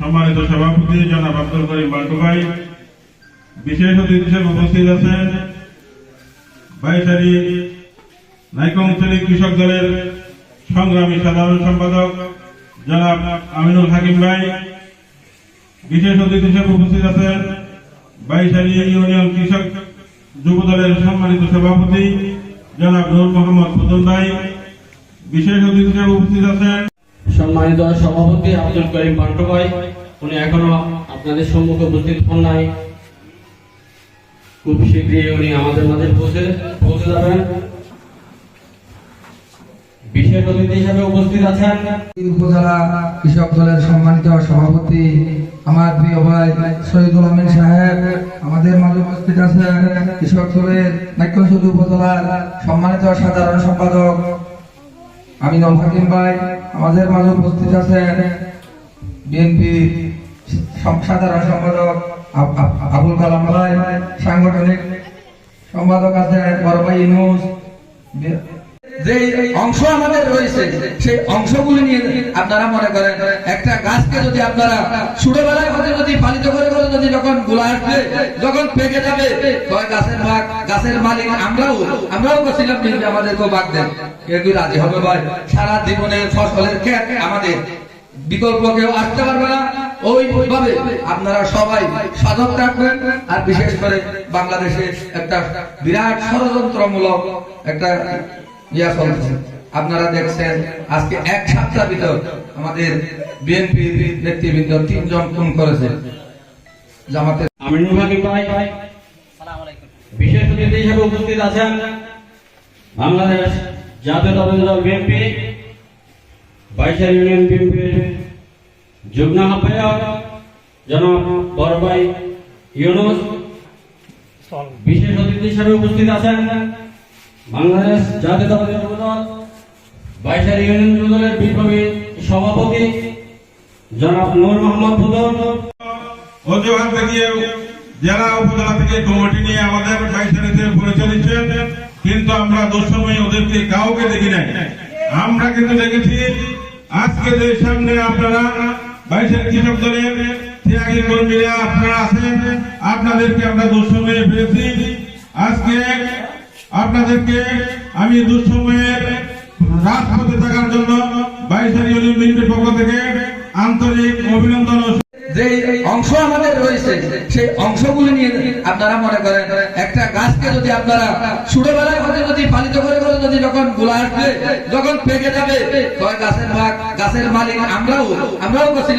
সম্মানিত সভাপতি জনাব আব্দুল করিম বান্টু ভাই, বিশেষ অতিথি হিসেবে উপস্থিত আছেন বাইশারী নাইকংছড়ি কৃষক দলের সংগ্রামী সাধারণ সম্পাদক জনাব আমিনুল হাকিম ভাই, বিশেষ অতিথি হিসেবে উপস্থিত আছেন বাইশারী ইউনিয়ন কৃষক যুব দলের সম্মানিত সভাপতি জনাব নূর মোহাম্মদ ফুতুল ভাই, বিশেষ অতিথি হিসেবে উপস্থিত আছেন সম্মানিত সভাপতি আব্দুল করিম বান্টু ভাই। উনি এখনো আপনাদের সম্মুখে উপস্থিত হন নাই, খুব শীঘ্রই উনি আমাদের মাঝে পৌঁছে যাবেন। বিশেষ অতিথি হিসেবে উপস্থিত আছেন উপজেলা কৃষক দলের সম্মানিত সভাপতি আমার প্রিয় ভাই শহীদুল আমিন সাহেব, আমাদের মাঝে উপস্থিত আছেন কৃষক দলের নাইকংছড়ি উপজেলার সম্মানিত সাধারণ সম্পাদক আমিনুল হাকিম ভাই, আমাদের মাঝে উপস্থিত আছেন বিএনপি সাধারণ সম্পাদক আবুল কালাম ভাই, সাংগঠনিক সম্পাদক আছেন বড় ভাই ইউনুস। যে অংশ আমাদের রয়েছে সেই অংশগুলি নিয়ে আপনারা মনে করেন একটা গাছকে যদি আপনারা ছোটবেলায় হতে যদি পালিত করে যদি যখন গোলা আসবে, যখন পেকে যাবে, গাছের ভাগ গাছের মালিক আমরাও করছিলাম, কিন্তু আমাদেরকেও ভাগ দেন, কেউ রাজি হবে ভাই? সারা জীবনের ফসলের ক্ষেত আমাদের, বিকল্প কেউ আসতে পারবে না। ওইভাবে আপনারা সবাই সজাগ থাকবেন। আর বিশেষ করে বাংলাদেশে একটা বিরাট ষড়যন্ত্রমূলক একটা ইয়া চলছে, আপনারা দেখছেন আজকে এক সপ্তাহ ভিতর আমাদের বিএনপি নেতৃবৃন্দ 3 জন খুন করেছে। জামাতের আমিনুল হাকিম ভাই, বিশেষ অতিথি হিসেবে উপস্থিত আছেন বাংলাদেশ জাতীয়তাবাদী দল বিএনপি বাইশারী ইউনিয়ন বিএনপির যুগ্ম আহ্বায়ক জনাব বড় ভাই ইউনুস। বিশেষ অতিথি হিসেবে উপস্থিত আছেন বাংলাদেশ জাতীয়তাবাদী দল বাইশারী ইউনিয়ন যুব দলের বিপ্লবী সভাপতি জনাব নূর মোহাম্মদ ফুতুল। অজুহাত দেখিয়ে জেলা উপজেলা থেকে কমিটি নিয়ে আমাদের বাইশারীতে পরিচালিত, কিন্তু আমরা দুঃসময় ওদেরকে কাউকে দেখি নাই। আমরা কিন্তু দেখেছি আজকে যে সামনে আপনারা বাইশারী কৃষক দলের ত্যাগী কর্মীরা আপনারা আছেন, আপনাদেরকে আমরা দুঃসময়ে পেয়েছি। আজকে আপনাদেরকে আমি দুঃসময়ের রাজপথে থাকার জন্য বাইশারী ইউনিয়ন বিএনপির পক্ষ থেকে আন্তরিক অভিনন্দন। যে অংশ আমাদের রয়েছে সেই অংশগুলি নিয়ে আপনারা মনে করেন একটা গাছকে যদি আপনারা ছোটবেলায় হতে যদি পালিত করে যদি যখন গোলা আসবে, যখন পেকে যাবে, গাছের ভাগ গাছের মালিক আমরাও করছিলাম।